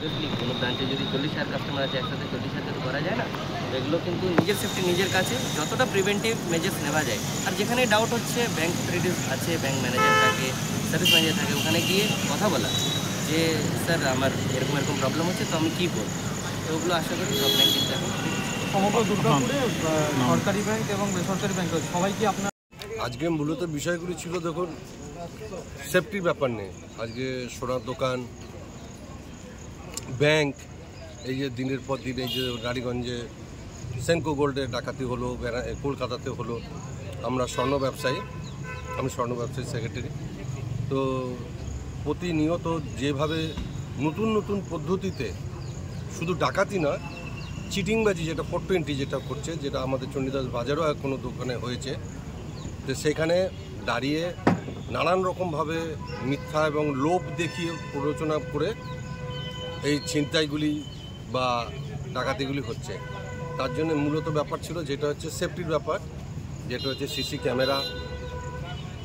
Obviously কোনো ব্রাঞ্চে যদি 40,000 কাস্টমার আছে, একসাথে 40,000 তো করা যায় না। এগুলো কিন্তু নিজের সেফটি নিজের কাছে, যতটা প্রিভেন্টিভ মেজার্স নেওয়া যায়। আর যেখানে ডাউট হচ্ছে ব্যাংক অথরিটিস আছে, ব্যাংক ম্যানেজার থাকে, সার্ভিস ম্যানেজার থাকে, ওখানে গিয়ে কথা বলা যে স্যার আমার এরকম এরকম প্রবলেম হচ্ছে, তো আমি কী করব। তো ওগুলো আশা করি সব ব্যাংক কিন্তু এখন সমগ্র দুর্গাপুরে সরকারি ব্যাংক এবং বেসরকারি ব্যাংক সবাই কি আপনার আজকে মূলত বিষয়গুলি ছিল, দেখুন সেফটির ব্যাপার নেই। আজকে সোনার দোকান, ব্যাংক, এই যে দিনের পর দিন এই যে রানীগঞ্জে সেনকো গোল্ডে ডাকাতি হলো, কলকাতাতে হলো। আমরা স্বর্ণ ব্যবসায়ী, আমি স্বর্ণ ব্যবসায়ী সেক্রেটারি। তো প্রতিনিয়ত যেভাবে নতুন নতুন পদ্ধতিতে শুধু ডাকাতি না, চিটিংবাজি যেটা 420 যেটা করছে, যেটা আমাদের চণ্ডীদাস বাজারও কোনো দোকানে হয়েছে, তো সেখানে দাঁড়িয়ে নানান রকমভাবে মিথ্যা এবং লোভ দেখিয়ে প্ররোচনা করে এই ছিনতাইগুলি বা ডাকাতিগুলি হচ্ছে। তার জন্য মূলত ব্যাপার ছিল যেটা হচ্ছে সেফটির ব্যাপার, যেটা হচ্ছে সিসি ক্যামেরা,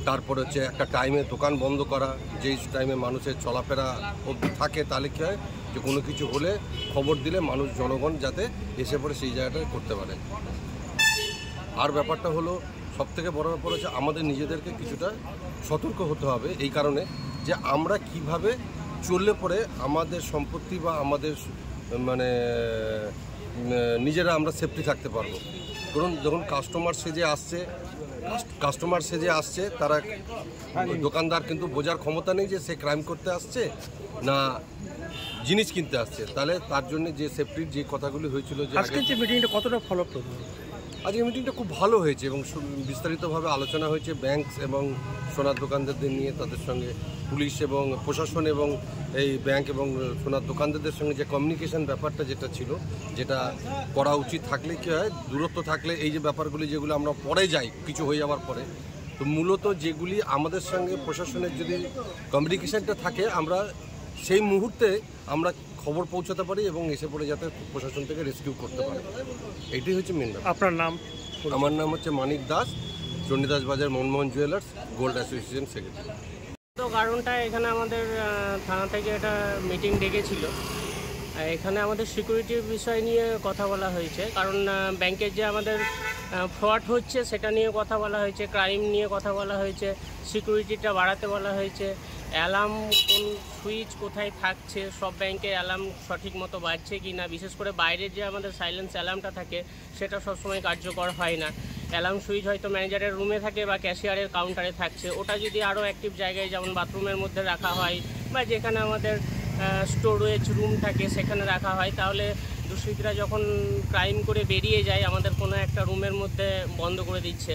তারপর হচ্ছে একটা টাইমে দোকান বন্ধ করা, যেই টাইমে মানুষের চলাফেরা অবধি থাকে, তাহলে কী হয় যে কোনো কিছু হলে খবর দিলে মানুষ জনগণ যাতে এসে পড়ে সেই জায়গাটায় করতে পারে। আর ব্যাপারটা হলো সবথেকে বড় ব্যাপার হচ্ছে আমাদের নিজেদেরকে কিছুটা সতর্ক হতে হবে, এই কারণে যে আমরা কিভাবে চললে পরে আমাদের সম্পত্তি বা আমাদের মানে নিজেরা আমরা সেফটি থাকতে পারবো। ধরুন যখন কাস্টমার সেজে আসছে তারা, দোকানদার কিন্তু বোঝার ক্ষমতা নেই যে সে ক্রাইম করতে আসছে না জিনিস কিনতে আসছে। তাহলে তার জন্য যে সেফটির যে কথাগুলি হয়েছিল, যে আজকের যে মিটিংটা কতটা ফলপ্রদ? আজকের মিটিংটা খুব ভালো হয়েছে এবং বিস্তারিতভাবে আলোচনা হয়েছে ব্যাংক এবং সোনার দোকানদারদের নিয়ে, তাদের সঙ্গে পুলিশ এবং প্রশাসন এবং এই ব্যাংক এবং সোনার দোকানদারদের সঙ্গে যে কমিউনিকেশন ব্যাপারটা যেটা ছিল, যেটা করা উচিত থাকলে কী হয়, দূরত্ব থাকলে এই যে ব্যাপারগুলি যেগুলো আমরা পরে যাই কিছু হয়ে যাওয়ার পরে, তো মূলত যেগুলি আমাদের সঙ্গে প্রশাসনের যদি কমিউনিকেশনটা থাকে, আমরা সেই মুহূর্তে আমরা খবর পৌঁছাতে পারি এবং এসে পড়ে যাতে প্রশাসন থেকে রেস্কিউ করতে পারে। এটাই হচ্ছে মেন ব্যাপার। আপনার নাম? আমার নাম হচ্ছে মানিক দাস, চণ্ডীদাস বাজার Manmohan jewellers gold association secretary. তো কারণটা এখানে আমাদের থানা থেকে একটা মিটিং ডেকেছিল। এখানে আমাদের সিকিউরিটির বিষয় নিয়ে কথা বলা হয়েছে, কারণ ব্যাংকের যে আমাদের ফ্রড হচ্ছে সেটা নিয়ে কথা বলা হয়েছে, ক্রাইম নিয়ে কথা বলা হয়েছে, সিকিউরিটিটা বাড়াতে বলা হয়েছে, অ্যালার্ম কোন সুইচ কোথায় থাকছে, সব ব্যাংকে অ্যালার্ম সঠিক মতো বাজছে কি না, বিশেষ করে বাইরের যে আমাদের সাইলেন্স অ্যালার্মটা থাকে সেটা সবসময় কার্যকর হয় না। অ্যালার্ম সুইচ হয়তো ম্যানেজারের রুমে থাকে বা ক্যাশিয়ারের কাউন্টারে থাকছে, ওটা যদি আরও অ্যাক্টিভ জায়গায় যেমন বাথরুমের মধ্যে রাখা হয় বা যেখানে আমাদের স্টোরেজ রুম থাকে সেখানে রাখা হয়, তাহলে দুষ্কৃতীরা যখন ক্রাইম করে বেরিয়ে যায় আমাদের কোনো একটা রুমের মধ্যে বন্ধ করে দিচ্ছে,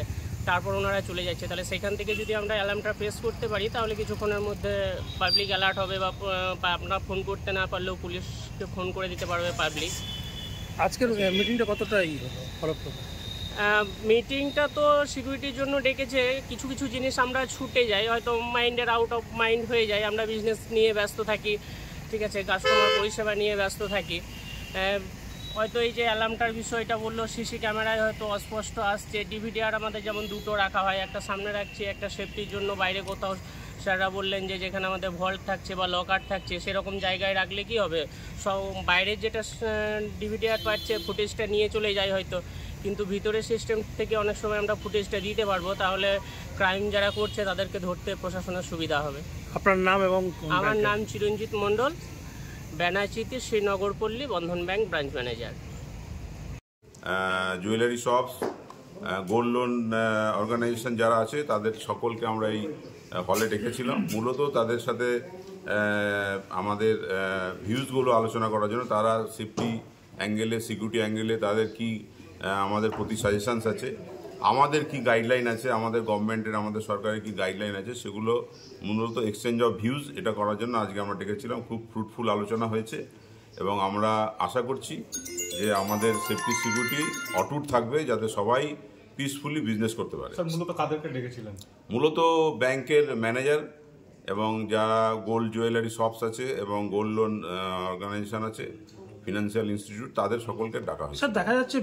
তারপর ওনারা চলে যাচ্ছে, তাহলে সেখান থেকে যদি আমরা অ্যালার্মটা প্রেস করতে পারি তাহলে কিছুক্ষণের মধ্যে পাবলিক অ্যালার্ট হবে বা আপনারা ফোন করতে না পারলেও পুলিশকে ফোন করে দিতে পারবে পাবলিক। আজকের মিটিংটা কতটা ফলপ্রদ? মিটিংটা তো সিকিউরিটির জন্য ডেকেছে, কিছু কিছু জিনিস আমরা ছুটে যাই, হয়তো মাইন্ডের আউট অফ মাইন্ড হয়ে যায়, আমরা বিজনেস নিয়ে ব্যস্ত থাকি, ঠিক আছে, কাস্টমার পরিষেবা নিয়ে ব্যস্ত থাকি। হয়তো এই যে অ্যালার্মটার বিষয়টা বললো, সিসি ক্যামেরায় হয়তো অস্পষ্ট আসছে, ডিভিডিআর আমাদের যেমন দুটো রাখা হয়, একটা সামনে রাখছি, একটা সেফটির জন্য বাইরে কোথাও স্যাররা বললেন যে যেখানে আমাদের ভল্ট থাকছে বা লকার থাকছে সেরকম জায়গায় রাখলে কি হবে, সব বাইরের যেটা ডিভিডিআর পাচ্ছে ফুটেজটা নিয়ে চলে যায় হয়তো, কিন্তু ভিতরের সিস্টেম থেকে অনেক সময় আমরা ফুটেজটা দিতে পারবো, তাহলে ক্রাইম যারা করছে তাদেরকে ধরতে প্রশাসনের সুবিধা হবে। আপনার নাম? এবং আমার নাম চিরঞ্জিত মণ্ডল, ব্যানাচিতি Srinagarpalli Bandhan bank branch manager. Jewellery shops, gold loan organisation যারা আছে তাদের সকলকে আমরা এই হলে ডেকেছিলাম, মূলত তাদের সাথে আমাদের ভিউজগুলো আলোচনা করার জন্য। তারা সেফটি অ্যাঙ্গেলে, সিকিউরিটি অ্যাঙ্গেলে তাদের কি আমাদের প্রতি সাজেশানস আছে, আমাদের কি গাইডলাইন আছে, আমাদের গভর্নমেন্টের, আমাদের সরকারের কি গাইডলাইন আছে, সেগুলো মূলত এক্সচেঞ্জ অফ ভিউজ এটা করার জন্য আজকে আমরা ডেকেছিলাম। খুব ফ্রুটফুল আলোচনা হয়েছে এবং আমরা আশা করছি যে আমাদের সেফটি সিকিউরিটি অটুট থাকবে, যাতে সবাই পিসফুলি বিজনেস করতে পারে। মূলত কাদেরকে ডেকেছিলেন? মূলত ব্যাংকের ম্যানেজার এবং যারা গোল্ড জুয়েলারি শপস আছে এবং গোল্ড লোন অর্গানাইজেশন আছে, ফিনান্সিয়াল ইনস্টিটিউট, তাদের সকলকে ডাকা হয়েছে। স্যার দেখা যাচ্ছে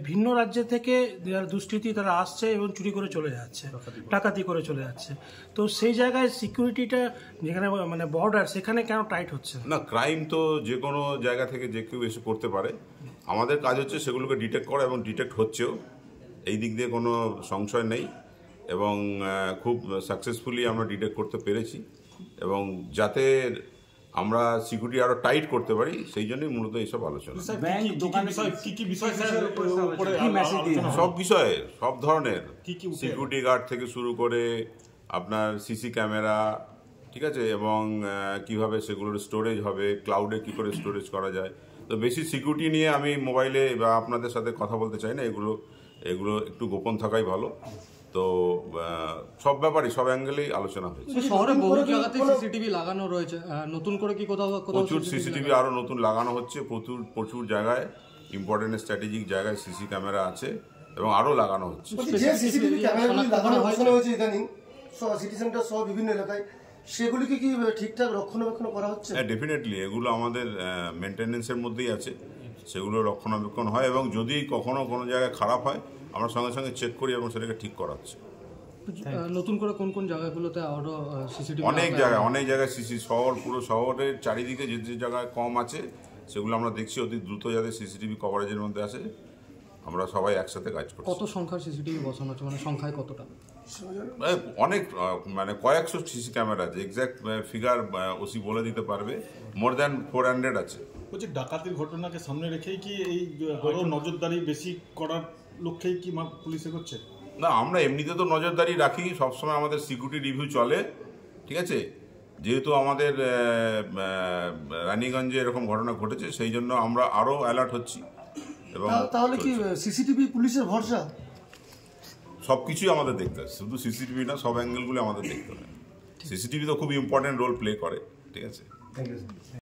ভিন্ন রাজ্য থেকে যারা দুষ্কৃতী তারা আসছে এবং চুরি করে চলে যাচ্ছে, ডাকাতি করে চলে যাচ্ছে, তো সেই জায়গায় সিকিউরিটিটা যেখানে মানে বর্ডার সেখানে কেন টাইট হচ্ছে না, ক্রাইম তো যে কোনো জায়গা থেকে যে কেউ এসে করতে পারে। আমাদের কাজ হচ্ছে সেগুলোকে ডিটেক্ট করা, এবং ডিটেক্ট হচ্ছেও, এই দিক দিয়ে কোনো সংশয় নেই, এবং খুব সাকসেসফুলি আমরা ডিটেক্ট করতে পেরেছি, এবং যাতে আমরা সিকিউরিটি আরো টাইট করতে পারি সেই জন্যই মূলত এইসব আলোচনা। সব বিষয়ে, সব ধরনের, সিকিউরিটি গার্ড থেকে শুরু করে আপনার সিসি ক্যামেরা, ঠিক আছে, এবং কিভাবে সেগুলোর স্টোরেজ হবে, ক্লাউডে কি করে স্টোরেজ করা যায়। তো বেশি সিকিউরিটি নিয়ে আমি মোবাইলে বা আপনাদের সাথে কথা বলতে চাই না, এগুলো একটু গোপন থাকাই ভালো। তো সব ব্যাপারই, সব অ্যাঙ্গেলেই আলোচনা হয়েছে। শহরে বহু জায়গাতে সিসিটিভি লাগানো রয়েছে, নতুন করে কি কোথাও প্রচুর সিসিটিভি আরো নতুন লাগানো হচ্ছে, প্রচুর জায়গায়, ইম্পর্টেন্ট স্ট্র্যাটেজিক জায়গায় সিসি ক্যামেরা আছে এবং আরো লাগানো হচ্ছে। যে সিসিটিভি ক্যামেরাগুলি লাগানো হয়েছে ইদানিং সিটি সেন্টার সহ বিভিন্ন এলাকায়, সেগুলিকে কি ঠিকঠাক রক্ষণাবেক্ষণ করা হচ্ছে? হ্যাঁ, ডেফিনেটলি এগুলো আমাদের মেনটেন্যান্সের মধ্যেই আছে, সেগুলো রক্ষণাবেক্ষণ হয়, এবং যদি কখনো কোনো জায়গায় খারাপ হয় আমরা সঙ্গে সঙ্গে চেক করি এবং সেটাকে ঠিক করা হচ্ছে। নতুন করে কোন কোন জায়গাগুলোতে আরো সিসিটিভি? অনেক জায়গায় সিসি, পুরো শহরের চারিদিকে যে যে জায়গায় কম আছে সেগুলো আমরা দেখছি, অতি দ্রুত যাতে সিসিটিভি কভারেজের মধ্যে আসে, আমরা সবাই একসাথে কাজ করছি। কত সংখ্যার সিসিটিভি বসানো হচ্ছে, মানে সংখ্যায় কতটা? অনেক, মানে কয়েকশো সিসি ক্যামেরা আছে, এক্সাক্ট ফিগার ওসি বলে দিতে পারবে, মোর দ্যান 400 আছে। বলছি ডাকাতির ঘটনাকে সামনে রেখেই কি এই বড় নজরদারি বেশি করার লক্ষ্যেই কি পুলিশ করছে? না, আমরা এমনিতে তো নজরদারি রাখি, সবসময় আমাদের সিকিউরিটি রিভিউ চলে, ঠিক আছে। যেহেতু আমাদের রানীগঞ্জে এরকম ঘটনা ঘটেছে সেই জন্য আমরা আরো অ্যালার্ট হচ্ছি। এবং তাহলে কি সিসিটিভি পুলিশের ভরসা? সবকিছুই আমাদের দেখতে হয়, শুধু সিসিটিভি না, সব অ্যাঙ্গেলগুলো আমাদের দেখতে হয়। সিসিটিভি তো খুব ইম্পর্টেন্ট রোল প্লে করে, ঠিক আছে।